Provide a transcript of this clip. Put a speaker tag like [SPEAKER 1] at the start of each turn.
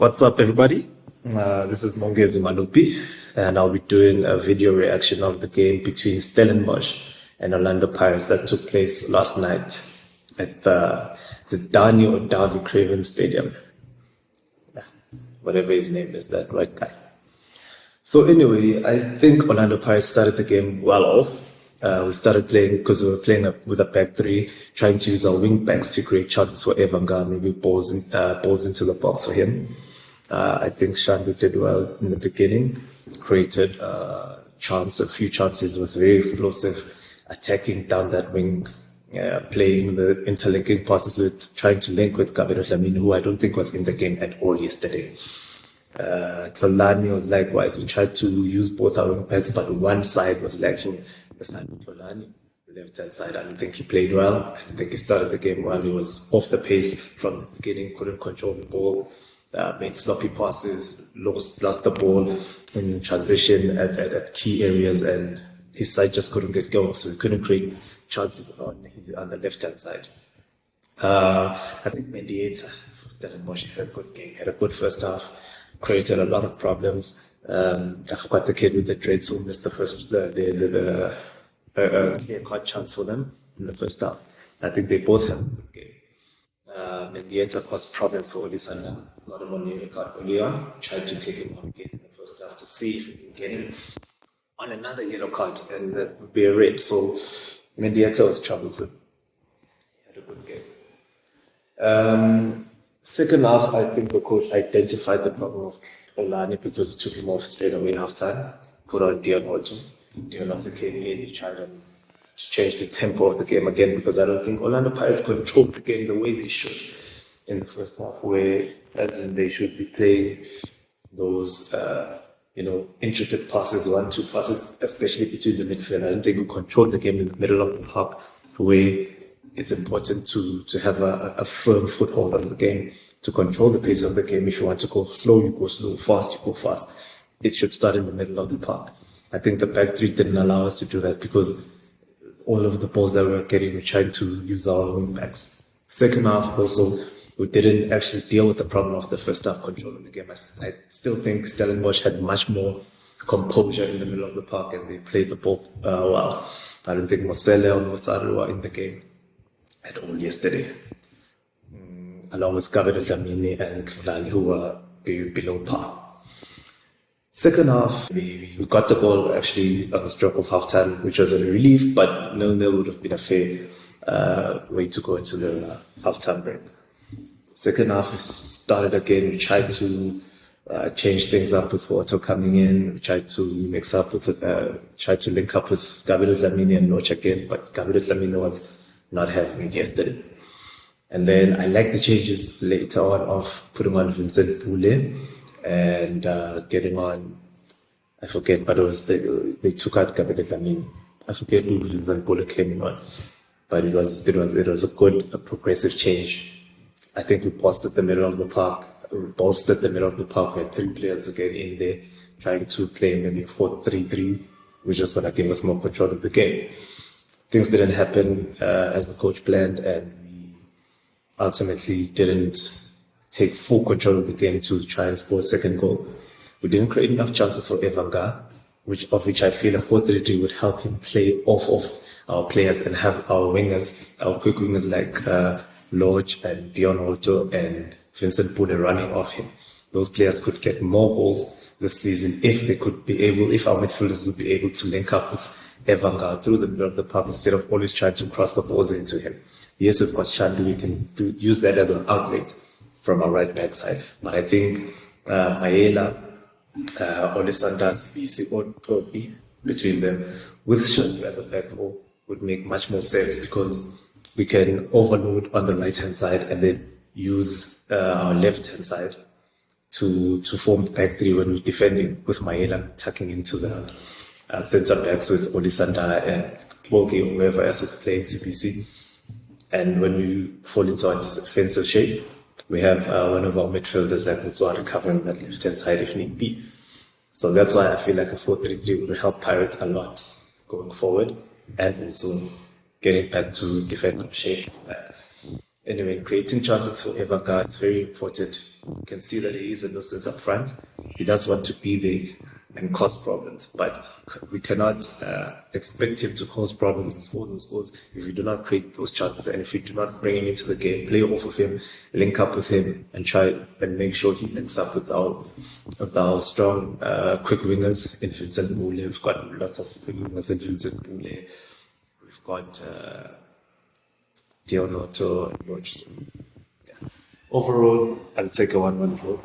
[SPEAKER 1] What's up, everybody? This is Mongezi Malope, and I'll be doing a video reaction of the game between Stellenbosch and Orlando Pirates that took place last night at the Dani or Davy Craven Stadium. Whatever his name is, that right guy. So anyway, I think Orlando Pirates started the game well off. We started playing because we were playing with a back three, trying to use our wing backs to create chances for Evanga, maybe balls into the box for him. I think Shandu did well in the beginning, created a few chances, was very explosive, attacking down that wing, playing the interlinking passes with, trying to link with Kabelo Dlamini, who I don't think was in the game at all yesterday. Tolani was likewise. We tried to use both our wing backs, but one side was lacking. The side of Tolani, the left-hand side, I don't think he played well. I think he started the game well. He was off the pace from the beginning, couldn't control the ball, made sloppy passes, lost the ball in transition at key areas, and his side just couldn't get going, so he couldn't create chances on the left-hand side. I think Mediator for Stellenbosch had a good game, had a good first half, created a lot of problems. I forgot the kid with the dreads who missed the first clear card chance for them in the first half. I think they both had a good game. Mediator caused problems for Olisanda. Got him on the yellow card early on. Tried to take him on again in the first half to see if we can get him on another yellow card, and that would be a red. So Mediator was troublesome. He had a good game. Second half, I think the coach identified the problem of Olani because he took him off straight away halftime, put on Dion Otto. Dion Otto came in, he tried to change the tempo of the game again, because I don't think Orlando Pirates controlled the game the way they should in the first half, where as in they should be playing those intricate passes, 1-2 passes, especially between the midfield. I don't think we controlled the game in the middle of the park, where it's important to have a firm foothold on the game, to control the pace of the game. If you want to go slow, you go slow, fast, you go fast. It should start in the middle of the park. I think the back three didn't allow us to do that, because all of the balls that we were getting, we tried to use our wing backs. Second half also, we didn't actually deal with the problem of the first half control of the game. I still think Stellenbosch had much more composure in the middle of the park, and they played the ball well. I don't think Mosele or Motsaru were in the game at all yesterday, along with Kabelo Dlamini and Fulani, who were below par. Second half, we got the goal actually on the stroke of halftime, which was a relief, but 0-0 would have been a fair way to go into the halftime break. Second half, we started again. We tried to change things up with Otto coming in. We tried to mix up with, tried to link up with Kabelo Dlamini and Noch again, but Kabelo Dlamini was not having it yesterday. And then I like the changes later on of putting on Vincent Pule and getting on, I forget, but it was they took out Kabelo Dlamini. I forget who Vincent Pule came in on, but it was a good progressive change. I think we bolstered the middle of the park. We had 3 players again in there, trying to play maybe a 4-3-3, which was going to give us more control of the game. Things didn't happen as the coach planned, and we ultimately didn't take full control of the game to try and score a second goal. We didn't create enough chances for Evanga, of which I feel a 4-3-3 would help him play off of our players and have our wingers, our quick wingers like Lodge and Dion Otto and Vincent Pule running off him. Those players could get more goals this season if our midfielders would be able to link up with Evanga through the middle of the park instead of always trying to cross the balls into him. Yes, we've got Shandu, we can use that as an outlet from our right back side. But I think Maela, Olisanda, CBC, or Toby, between them, with Shandu as a back four, would make much more sense, because we can overload on the right-hand side and then use our left-hand side to form the back three when we're defending, with Maela tucking into the centre backs with Olisanda and Bogi or whoever else is playing CBC. And when we fall into our defensive shape, we have one of our midfielders like Mutsuari covering that left-hand side if need be. So that's why I feel like a 4-3-3 would help Pirates a lot going forward, and also getting back to defensive shape. Anyway, creating chances for EVA, it's very important. You can see that he is a nuisance up front. He does want to be there and cause problems, but we cannot expect him to cause problems and score those goals if we do not create those chances, and if we do not bring him into the game, play off of him, link up with him, and try and make sure he links up with our strong quick wingers in Vincent Bule. We've got lots of quick wingers in Vincent Bule. We've got Dionoto and George. Yeah. Overall, I'll take a 1-1 draw.